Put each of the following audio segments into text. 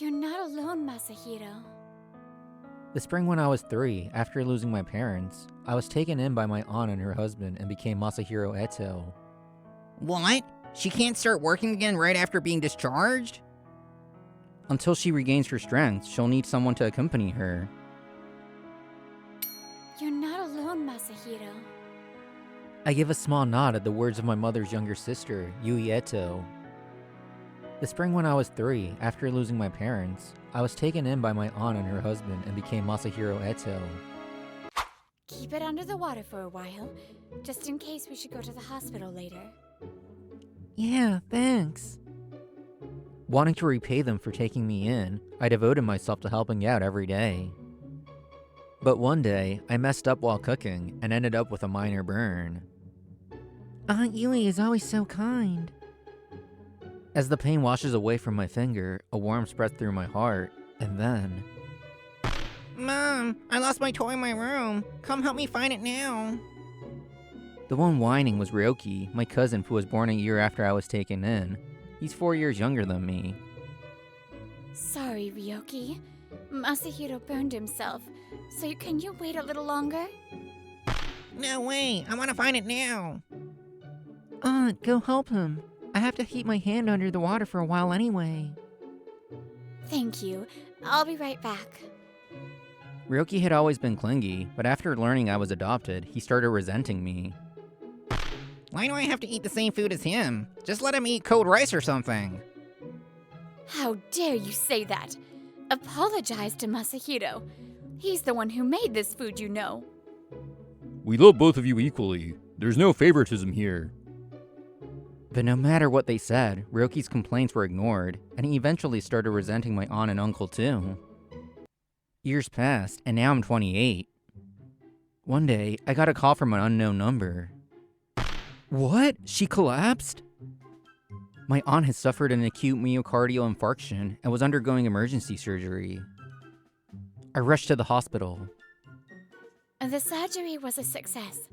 You're not alone, Masahiro. The spring when I was 3, after losing my parents, I was taken in by my aunt and her husband and became Masahiro Eto. What? She can't start working again right after being discharged? Until she regains her strength, she'll need someone to accompany her. You're not alone, Masahiro. I give a small nod at the words of my mother's younger sister, Yui Eto. The spring when I was 3, after losing my parents, I was taken in by my aunt and her husband and became Masahiro Eto. Keep it under the water for a while, just in case we should go to the hospital later. Yeah, thanks. Wanting to repay them for taking me in, I devoted myself to helping out every day. But one day, I messed up while cooking and ended up with a minor burn. Aunt Yui is always so kind. As the pain washes away from my finger, a warmth spreads through my heart, and then... Mom, I lost my toy in my room. Come help me find it now. The one whining was Ryoki, my cousin who was born a year after I was taken in. He's 4 years younger than me. Sorry, Ryoki. Masahiro burned himself, so can you wait a little longer? No way, I want to find it now. Aunt, go help him. I have to keep my hand under the water for a while anyway. Thank you. I'll be right back. Ryoki had always been clingy, but after learning I was adopted, he started resenting me. Why do I have to eat the same food as him? Just let him eat cold rice or something. How dare you say that? Apologize to Masahiro. He's the one who made this food, you know. We love both of you equally. There's no favoritism here. But no matter what they said, Ryoki's complaints were ignored, and he eventually started resenting my aunt and uncle too. Years passed, and now I'm 28. One day, I got a call from an unknown number. What? She collapsed? My aunt had suffered an acute myocardial infarction and was undergoing emergency surgery. I rushed to the hospital. The surgery was a success.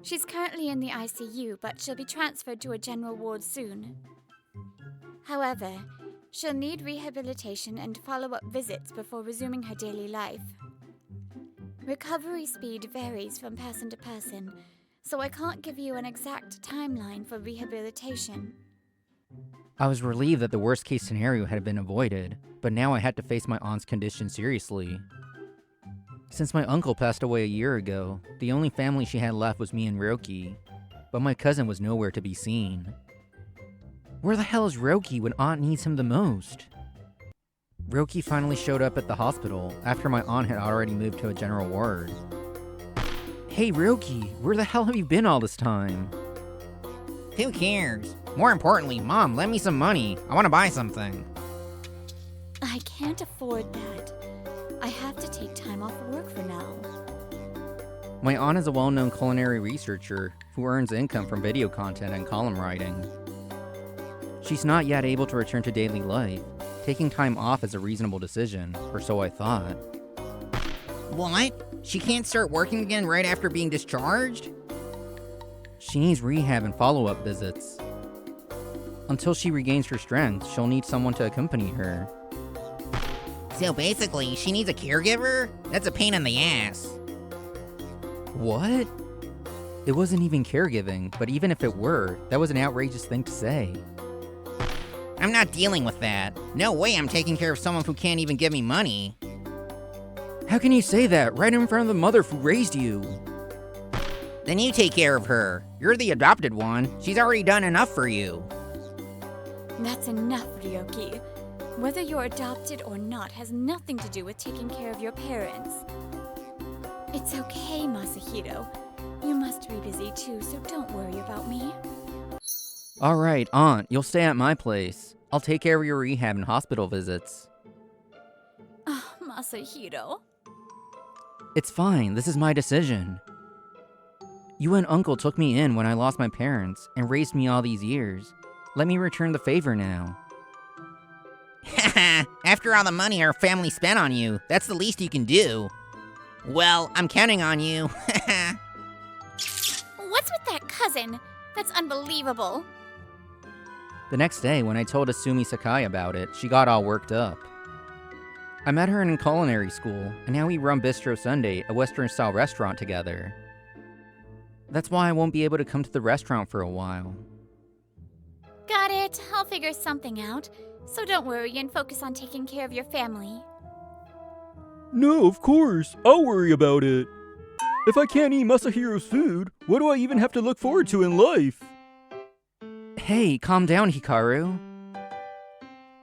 She's currently in the ICU, but she'll be transferred to a general ward soon. However, she'll need rehabilitation and follow-up visits before resuming her daily life. Recovery speed varies from person to person, so I can't give you an exact timeline for rehabilitation. I was relieved that the worst-case scenario had been avoided, but now I had to face my aunt's condition seriously. Since my uncle passed away a year ago, the only family she had left was me and Ryoki, but my cousin was nowhere to be seen. Where the hell is Ryoki when Aunt needs him the most? Ryoki finally showed up at the hospital after my aunt had already moved to a general ward. Hey Ryoki, where the hell have you been all this time? Who cares? More importantly, Mom, lend me some money. I want to buy something. I can't afford that. I have to take time off work for now. My aunt is a well-known culinary researcher who earns income from video content and column writing. She's not yet able to return to daily life. Taking time off is a reasonable decision, or so I thought. What? She can't start working again right after being discharged? She needs rehab and follow-up visits. Until she regains her strength, she'll need someone to accompany her. So basically, she needs a caregiver? That's a pain in the ass. What? It wasn't even caregiving, but even if it were, that was an outrageous thing to say. I'm not dealing with that. No way I'm taking care of someone who can't even give me money. How can you say that right in front of the mother who raised you? Then you take care of her. You're the adopted one. She's already done enough for you. That's enough, Ryoki. Whether you're adopted or not has nothing to do with taking care of your parents. It's okay, Masahiro. You must be busy too, so don't worry about me. Alright, Aunt, you'll stay at my place. I'll take care of your rehab and hospital visits. Oh, Masahiro. It's fine, this is my decision. You and Uncle took me in when I lost my parents and raised me all these years. Let me return the favor now. After all the money our family spent on you, that's the least you can do. Well, I'm counting on you. What's with that cousin? That's unbelievable. The next day, when I told Asumi Sakai about it, she got all worked up. I met her in culinary school, and now we run Bistro Sunday, a Western-style restaurant together. That's why I won't be able to come to the restaurant for a while. Got it. I'll figure something out. So don't worry and focus on taking care of your family. No, of course. I'll worry about it. If I can't eat Masahiro's food, what do I even have to look forward to in life? Hey, calm down, Hikaru.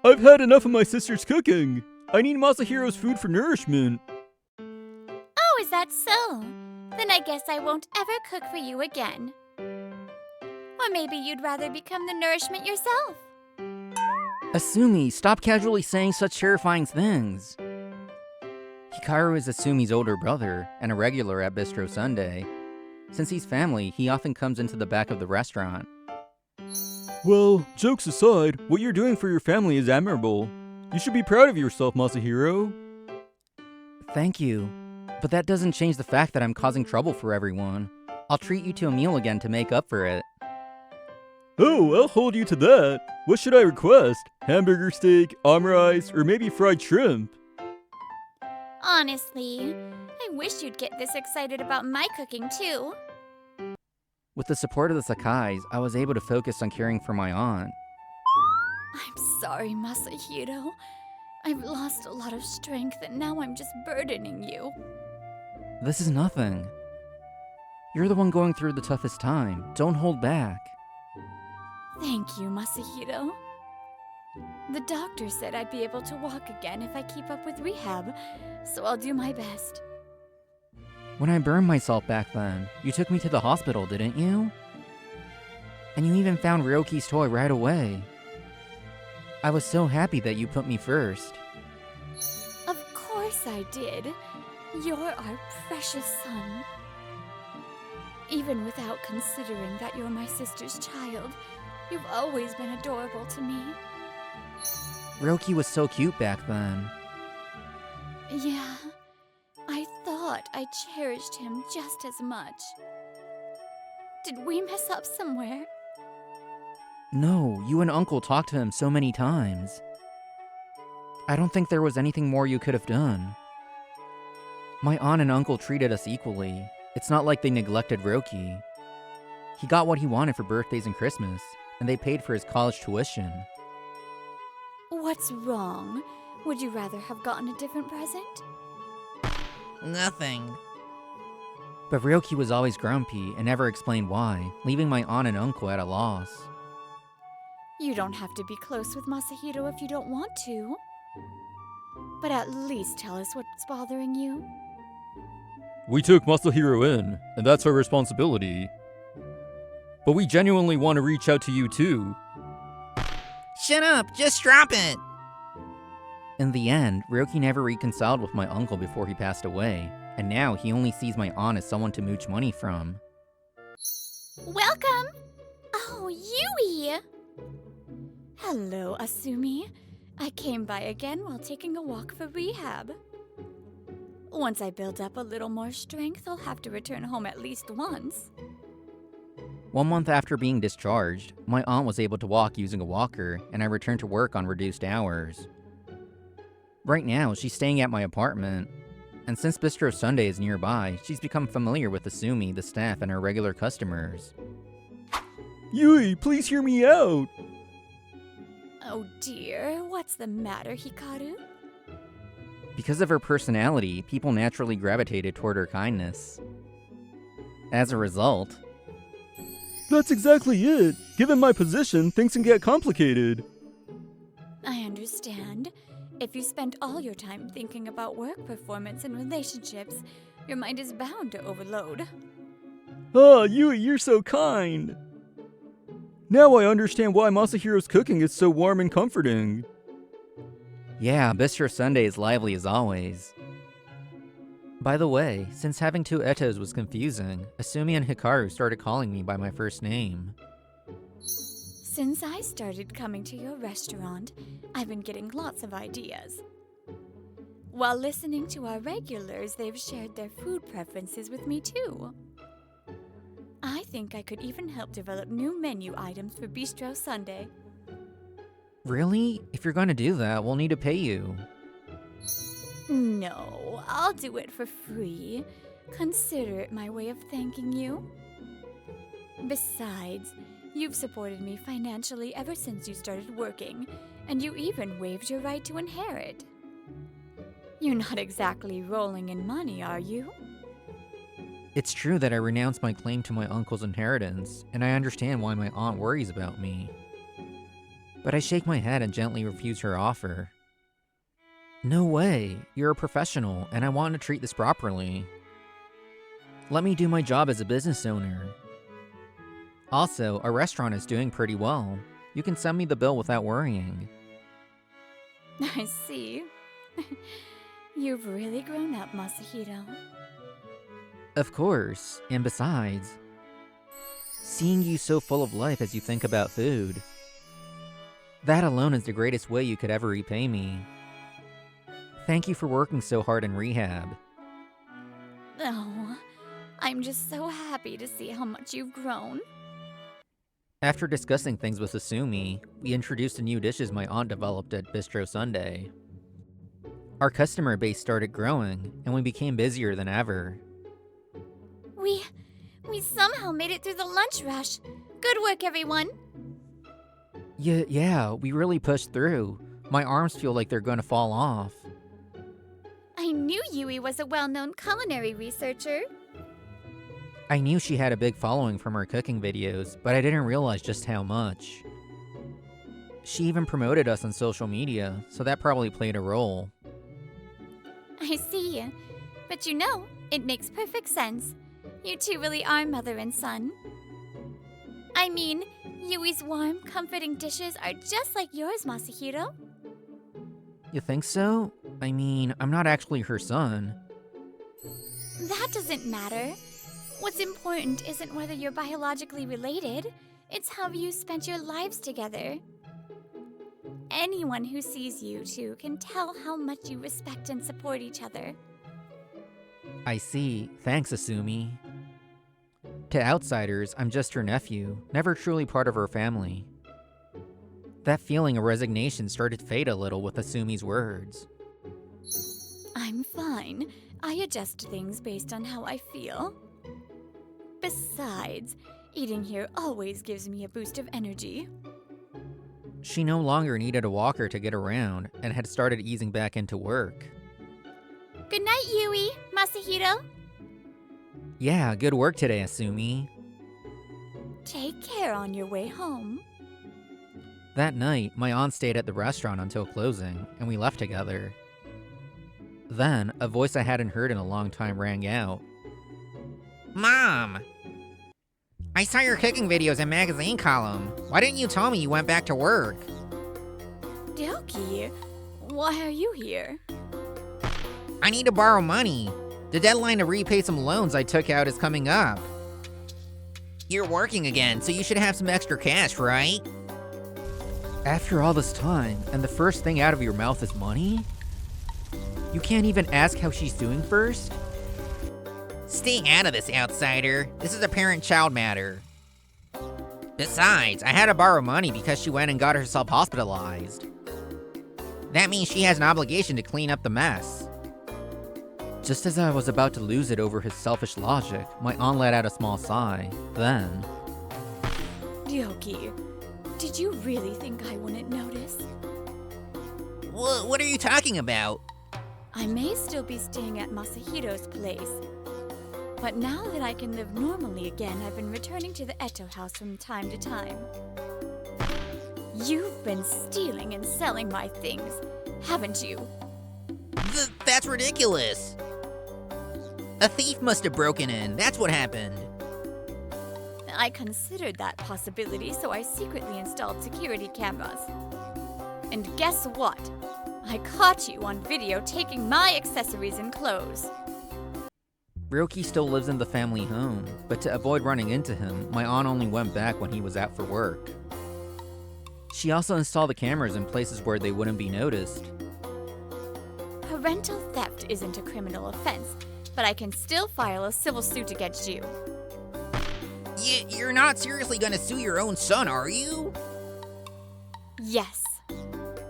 I've had enough of my sister's cooking. I need Masahiro's food for nourishment. Oh, is that so? Then I guess I won't ever cook for you again. Or maybe you'd rather become the nourishment yourself. Asumi, stop casually saying such terrifying things. Hikaru is Asumi's older brother and a regular at Bistro Sunday. Since he's family, he often comes into the back of the restaurant. Well, jokes aside, what you're doing for your family is admirable. You should be proud of yourself, Masahiro. Thank you. But that doesn't change the fact that I'm causing trouble for everyone. I'll treat you to a meal again to make up for it. Oh, I'll hold you to that. What should I request? Hamburger steak, omurice, or maybe fried shrimp? Honestly, I wish you'd get this excited about my cooking too. With the support of the Sakais, I was able to focus on caring for my aunt. I'm sorry, Masahiro. I've lost a lot of strength and now I'm just burdening you. This is nothing. You're the one going through the toughest time. Don't hold back. Thank you, Masahiro. The doctor said I'd be able to walk again if I keep up with rehab, so I'll do my best. When I burned myself back then, you took me to the hospital, didn't you? And you even found Ryoki's toy right away. I was so happy that you put me first. Of course I did. You're our precious son. Even without considering that you're my sister's child, you've always been adorable to me. Ryoki was so cute back then. Yeah, I thought I cherished him just as much. Did we mess up somewhere? No, you and Uncle talked to him so many times. I don't think there was anything more you could have done. My aunt and uncle treated us equally. It's not like they neglected Ryoki. He got what he wanted for birthdays and Christmas, and they paid for his college tuition. What's wrong? Would you rather have gotten a different present? Nothing. But Ryoki was always grumpy and never explained why, leaving my aunt and uncle at a loss. You don't have to be close with Masahiro if you don't want to. But at least tell us what's bothering you. We took Masahiro in, and that's our responsibility. But we genuinely want to reach out to you too. Shut up, just drop it. In the end, Ryoki never reconciled with my uncle before he passed away, and now he only sees my aunt as someone to mooch money from. Welcome! Oh, Yui! Hello, Asumi. I came by again while taking a walk for rehab. Once I build up a little more strength, I'll have to return home at least once. 1 month after being discharged, my aunt was able to walk using a walker, and I returned to work on reduced hours. Right now, she's staying at my apartment, and since Bistro Sunday is nearby, she's become familiar with Asumi, the staff, and her regular customers. Yui, please hear me out. Oh dear, what's the matter, Hikaru? Because of her personality, people naturally gravitated toward her kindness. As a result, That's exactly it. Given my position, things can get complicated. I understand. If you spend all your time thinking about work performance and relationships, your mind is bound to overload. Ah, Yui, you're so kind. Now I understand why Masahiro's cooking is so warm and comforting. yeah, Bistro Sunday is lively as always. By the way, since having 2 Etos was confusing, Asumi and Hikaru started calling me by my first name. Since I started coming to your restaurant, I've been getting lots of ideas. While listening to our regulars, they've shared their food preferences with me too. I think I could even help develop new menu items for Bistro Sunday. Really? If you're gonna do that, we'll need to pay you. No, I'll do it for free. Consider it my way of thanking you. Besides, you've supported me financially ever since you started working, and you even waived your right to inherit. You're not exactly rolling in money, are you? It's true that I renounced my claim to my uncle's inheritance, and I understand why my aunt worries about me. But I shake my head and gently refuse her offer. No way, you're a professional, and I want to treat this properly. Let me do my job as a business owner. Also, our restaurant is doing pretty well. You can send me the bill without worrying. I see. You've really grown up, Masahiro. Of course, and besides, seeing you so full of life as you think about food, that alone is the greatest way you could ever repay me. Thank you for working so hard in rehab. Oh, I'm just so happy to see how much you've grown. After discussing things with Asumi, we introduced the new dishes my aunt developed at Bistro Sunday. Our customer base started growing, and we became busier than ever. We somehow made it through the lunch rush. Good work, everyone. Yeah, we really pushed through. My arms feel like they're gonna fall off. I knew Yui was a well-known culinary researcher. I knew she had a big following from her cooking videos, but I didn't realize just how much. She even promoted us on social media, so that probably played a role. I see. But you know, it makes perfect sense. You two really are mother and son. I mean, Yui's warm, comforting dishes are just like yours, Masahiro. You think so? I mean, I'm not actually her son. That doesn't matter. What's important isn't whether you're biologically related, it's how you spent your lives together. Anyone who sees you two can tell how much you respect and support each other. I see. Thanks, Asumi. To outsiders, I'm just her nephew, never truly part of her family. That feeling of resignation started to fade a little with Asumi's words. I'm fine. I adjust things based on how I feel. Besides, eating here always gives me a boost of energy. She no longer needed a walker to get around and had started easing back into work. Good night, Yui, Masahiro. Yeah, good work today, Asumi. Take care on your way home. That night, my aunt stayed at the restaurant until closing, and we left together. Then, a voice I hadn't heard in a long time rang out. Mom! I saw your cooking videos in magazine column. Why didn't you tell me you went back to work? Ryoki, why are you here? I need to borrow money. The deadline to repay some loans I took out is coming up. You're working again, so you should have some extra cash, right? After all this time, and the first thing out of your mouth is money? You can't even ask how she's doing first? Stay out of this, outsider. This is a parent-child matter. Besides, I had to borrow money because she went and got herself hospitalized. That means she has an obligation to clean up the mess. Just as I was about to lose it over his selfish logic, my aunt let out a small sigh. Then, Ryoki, did you really think I wouldn't notice? What are you talking about? I may still be staying at Masahiro's place, but now that I can live normally again, I've been returning to the Eto house from time to time. You've been stealing and selling my things, haven't you? That's ridiculous. A thief must have broken in. That's what happened. I considered that possibility, so I secretly installed security cameras. And guess what? I caught you on video taking my accessories and clothes. Ryoki still lives in the family home, but to avoid running into him, my aunt only went back when he was out for work. She also installed the cameras in places where they wouldn't be noticed. Parental theft isn't a criminal offense, but I can still file a civil suit against you. You're not seriously gonna sue your own son, are you? Yes.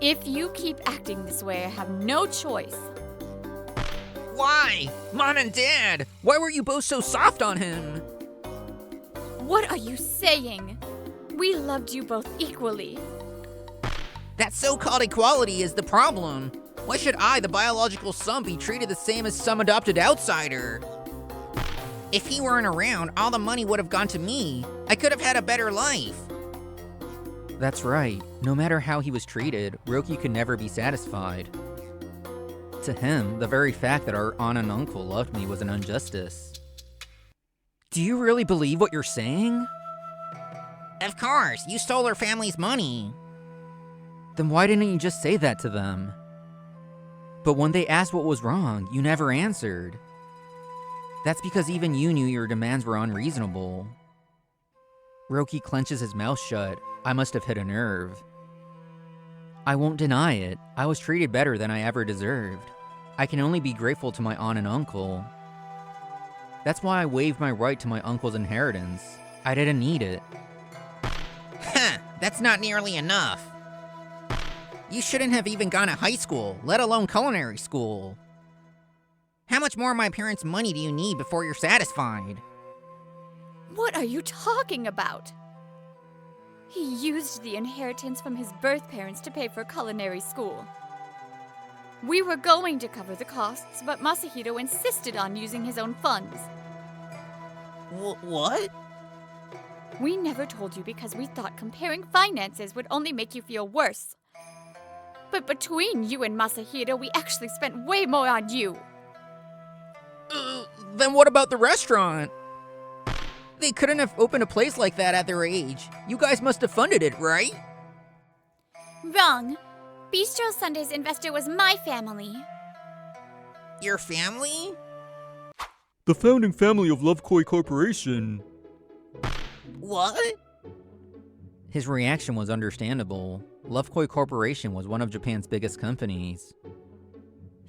If you keep acting this way, I have no choice. Why? Mom and Dad! Why were you both so soft on him? What are you saying? We loved you both equally. That so-called equality is the problem. Why should I, the biological son, be treated the same as some adopted outsider? If he weren't around, all the money would have gone to me. I could have had a better life. That's right. No matter how he was treated, Roki could never be satisfied. To him, the very fact that our aunt and uncle loved me was an injustice. Do you really believe what you're saying? Of course, you stole our family's money. Then why didn't you just say that to them? But when they asked what was wrong, you never answered. That's because even you knew your demands were unreasonable. Roki clenches his mouth shut. I must have hit a nerve. I won't deny it. I was treated better than I ever deserved. I can only be grateful to my aunt and uncle. That's why I waived my right to my uncle's inheritance. I didn't need it. Huh, that's not nearly enough. You shouldn't have even gone to high school, let alone culinary school. How much more of my parents' money do you need before you're satisfied? What are you talking about? He used the inheritance from his birth parents to pay for culinary school. We were going to cover the costs, but Masahiro insisted on using his own funds. What? We never told you because we thought comparing finances would only make you feel worse. But between you and Masahiro, we actually spent way more on you. Then what about the restaurant? They couldn't have opened a place like that at their age. You guys must have funded it, right? Wrong. Bistro Sunday's investor was my family. Your family? The founding family of Lovekoi Corporation. What? His reaction was understandable. Lovekoi Corporation was one of Japan's biggest companies.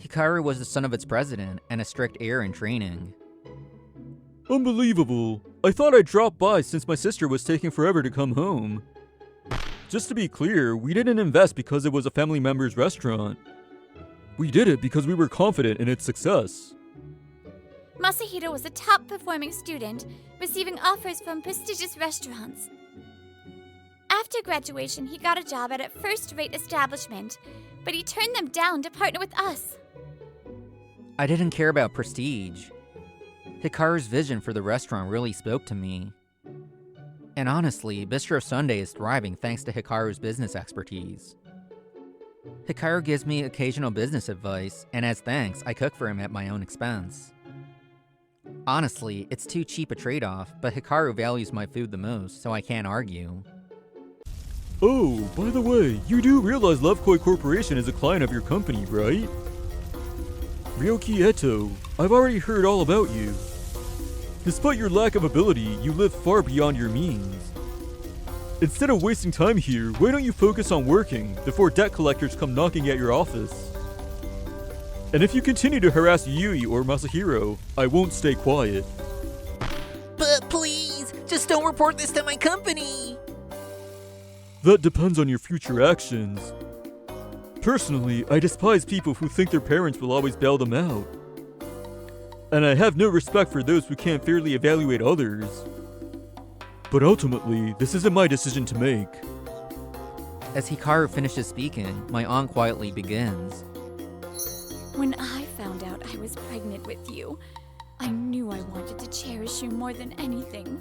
Hikaru was the son of its president and a strict heir in training. Unbelievable. I thought I'd drop by since my sister was taking forever to come home. Just to be clear, we didn't invest because it was a family member's restaurant. We did it because we were confident in its success. Masahiro was a top-performing student, receiving offers from prestigious restaurants. After graduation, he got a job at a first-rate establishment, but he turned them down to partner with us. I didn't care about prestige. Hikaru's vision for the restaurant really spoke to me. And honestly, Bistro Sunday is thriving thanks to Hikaru's business expertise. Hikaru gives me occasional business advice, and as thanks, I cook for him at my own expense. Honestly, it's too cheap a trade-off, but Hikaru values my food the most, so I can't argue. Oh, by the way, you do realize Lovekoi Corporation is a client of your company, right? Ryoki Eto, I've already heard all about you. Despite your lack of ability, you live far beyond your means. Instead of wasting time here, why don't you focus on working before debt collectors come knocking at your office? And if you continue to harass Yui or Masahiro, I won't stay quiet. But please, just don't report this to my company. That depends on your future actions. Personally, I despise people who think their parents will always bail them out. And I have no respect for those who can't fairly evaluate others. But ultimately, this isn't my decision to make. As Hikaru finishes speaking, my aunt quietly begins. When I found out I was pregnant with you, I knew I wanted to cherish you more than anything.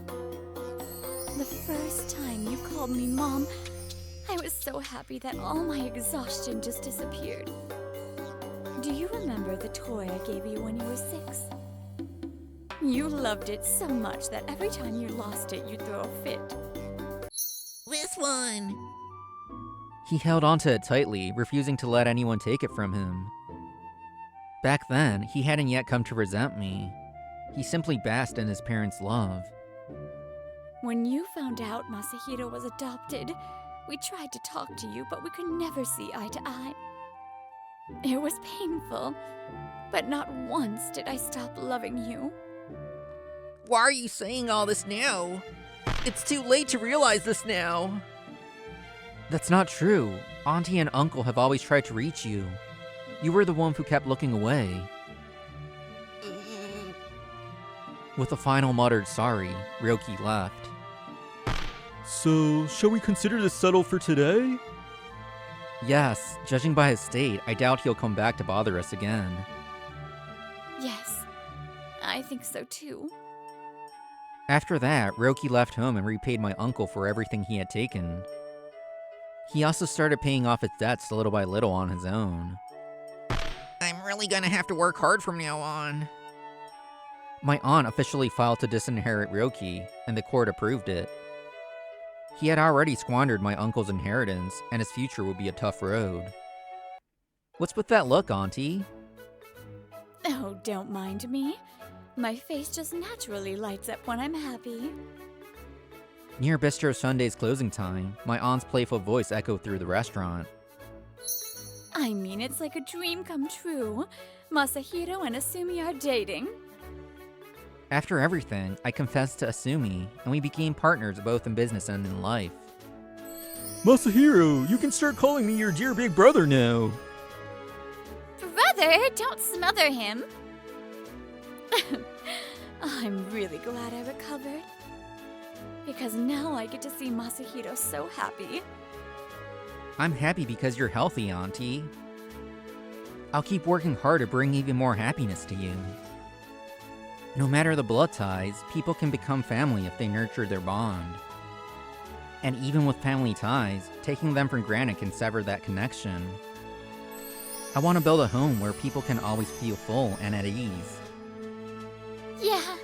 The first time you called me Mom, I was so happy that all my exhaustion just disappeared. Do you remember the toy I gave you when you were 6? You loved it so much that every time you lost it, you'd throw a fit. This one. He held onto it tightly, refusing to let anyone take it from him. Back then, he hadn't yet come to resent me. He simply basked in his parents' love. When you found out Masahiro was adopted, we tried to talk to you, but we could never see eye to eye. It was painful, but not once did I stop loving you. Why are you saying all this now? It's too late to realize this now. That's not true. Auntie and Uncle have always tried to reach you. You were the one who kept looking away. With a final muttered sorry, Ryoki left. So, shall we consider this settled for today? Yes, judging by his state, I doubt he'll come back to bother us again. Yes, I think so too. After that, Ryoki left home and repaid my uncle for everything he had taken. He also started paying off his debts little by little on his own. I'm really gonna have to work hard from now on. My aunt officially filed to disinherit Ryoki, and the court approved it. He had already squandered my uncle's inheritance, and his future would be a tough road. What's with that look, Auntie? Oh, don't mind me. My face just naturally lights up when I'm happy. Near Bistro Sunday's closing time, my aunt's playful voice echoed through the restaurant. I mean, it's like a dream come true. Masahiro and Asumi are dating. After everything, I confessed to Asumi, and we became partners both in business and in life. Masahiro, you can start calling me your dear big brother now. Brother, don't smother him. I'm really glad I recovered. Because now I get to see Masahiro so happy. I'm happy because you're healthy, Auntie. I'll keep working hard to bring even more happiness to you. No matter the blood ties, people can become family if they nurture their bond. And even with family ties, taking them for granted can sever that connection. I want to build a home where people can always feel full and at ease. Yeah,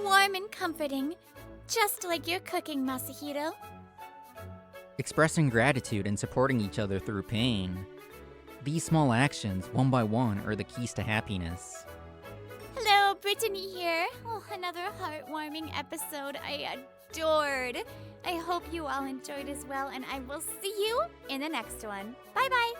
warm and comforting. Just like your cooking, Masahiro. Expressing gratitude and supporting each other through pain. These small actions, one by one, are the keys to happiness. Hello, Brittany here. Oh, another heartwarming episode I adored. I hope you all enjoyed as well, and I will see you in the next one. Bye-bye.